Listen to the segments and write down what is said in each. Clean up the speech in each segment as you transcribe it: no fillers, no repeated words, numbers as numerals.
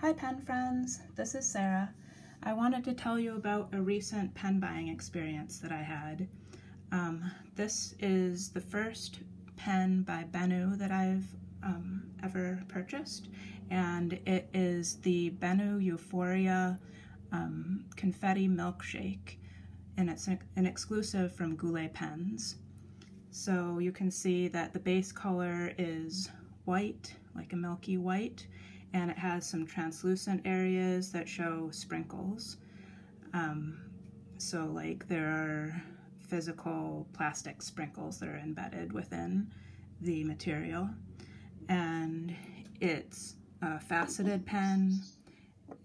Hi pen friends, this is Sarah. I wanted to tell you about a recent pen buying experience that I had. This is the first pen by Benu that I've ever purchased, and it is the Benu Euphoria Confetti Milkshake, and it's an exclusive from Goulet pens. So you can see that the base color is white, like a milky white, and it has some translucent areas that show sprinkles. So like there are physical plastic sprinkles that are embedded within the material. And it's a faceted pen.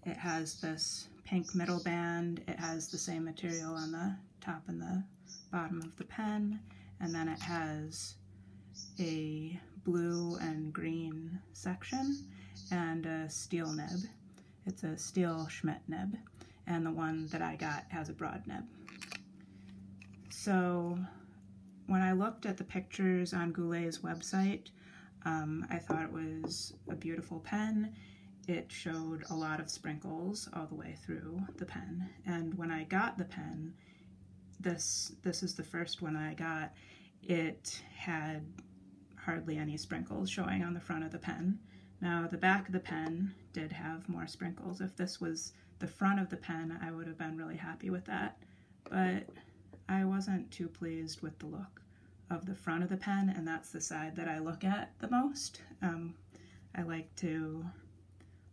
It has this pink middle band. It has the same material on the top and the bottom of the pen. And then it has a blue and green section and a steel nib. It's a steel Schmidt nib, and the one that I got has a broad nib. So when I looked at the pictures on Goulet's website, I thought it was a beautiful pen. It showed a lot of sprinkles all the way through the pen, and when I got the pen, this is the first one I got, it had hardly any sprinkles showing on the front of the pen. Now the back of the pen did have more sprinkles. If this was the front of the pen, I would have been really happy with that, but I wasn't too pleased with the look of the front of the pen, and that's the side that I look at the most. I like to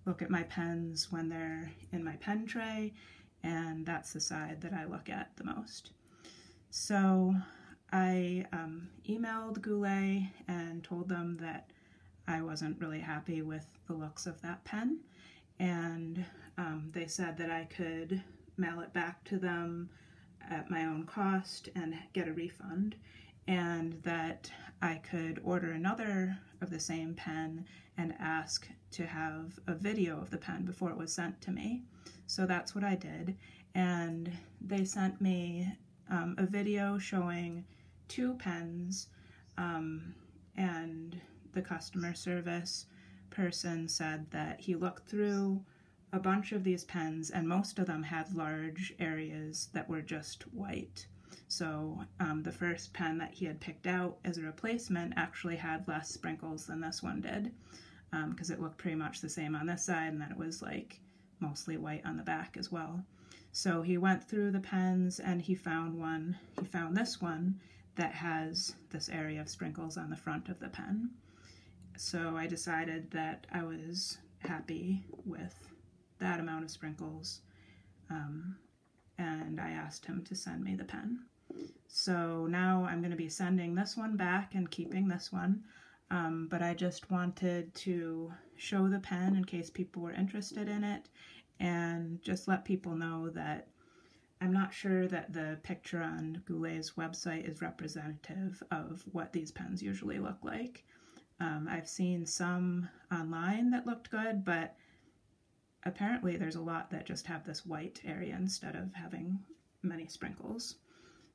look at my pens when they're in my pen tray, and that's the side that I look at the most. So I emailed Goulet and told them that I wasn't really happy with the looks of that pen, and they said that I could mail it back to them at my own cost and get a refund, and that I could order another of the same pen and ask to have a video of the pen before it was sent to me. So that's what I did, and they sent me a video showing two pens, and the customer service person said that he looked through a bunch of these pens and most of them had large areas that were just white. So the first pen that he had picked out as a replacement actually had less sprinkles than this one did, because it looked pretty much the same on this side, and then it was like mostly white on the back as well. So he went through the pens and he found this one that has this area of sprinkles on the front of the pen. So I decided that I was happy with that amount of sprinkles, and I asked him to send me the pen. So now I'm going to be sending this one back and keeping this one, but I just wanted to show the pen in case people were interested in it, and just let people know that I'm not sure that the picture on Goulet's website is representative of what these pens usually look like. I've seen some online that looked good, but apparently there's a lot that just have this white area instead of having many sprinkles.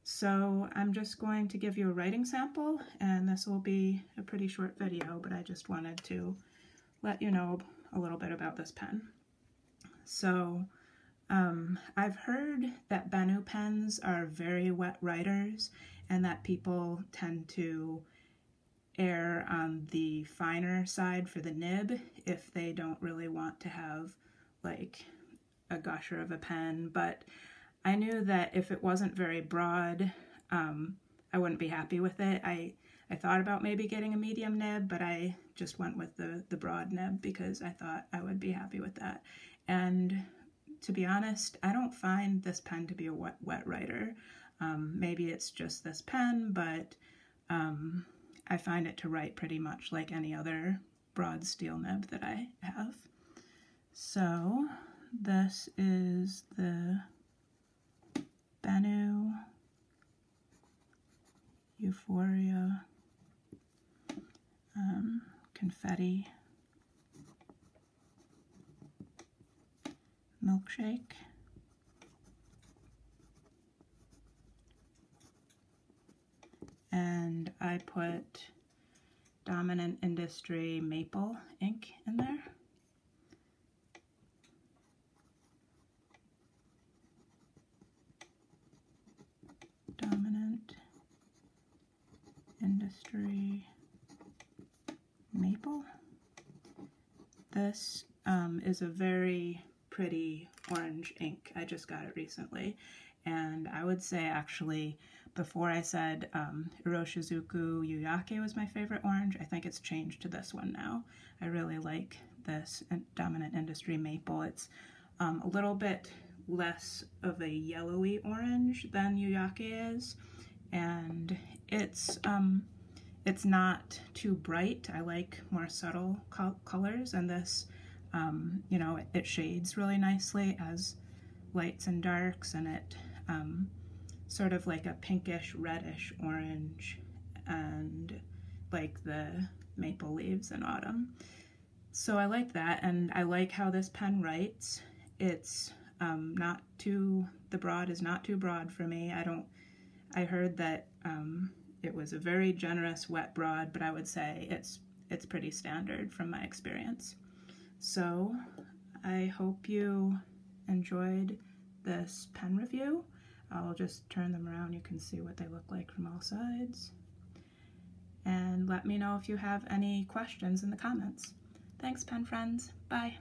So I'm just going to give you a writing sample, and this will be a pretty short video, but I just wanted to let you know a little bit about this pen. So I've heard that Benu pens are very wet writers and that people tend to err on the finer side for the nib if they don't really want to have like a gusher of a pen, but I knew that if it wasn't very broad, I wouldn't be happy with it. I thought about maybe getting a medium nib, but I just went with the broad nib because I thought I would be happy with that. And to be honest, I don't find this pen to be a wet writer. Maybe it's just this pen, but I find it to write pretty much like any other broad steel nib that I have. So this is the Benu Euphoria Confetti Milkshake. And I put Dominant Industry Maple ink in there. This is a very pretty orange ink. I just got it recently, and I would say actually before I said Iroshizuku Yuyake was my favorite orange, I think it's changed to this one now. I really like this Dominant Industry Maple. It's a little bit less of a yellowy orange than Yuyake is, and it's not too bright. I like more subtle colors, and this, you know, it shades really nicely as lights and darks, and it sort of like a pinkish reddish orange, and like the maple leaves in autumn. So I like that, and I like how this pen writes. It's not too, the broad is not too broad for me. I heard that it was a very generous wet broad, but I would say it's pretty standard from my experience. So I hope you enjoyed this pen review. I'll just turn them around, you can see what they look like from all sides. And let me know if you have any questions in the comments. Thanks, pen friends. Bye.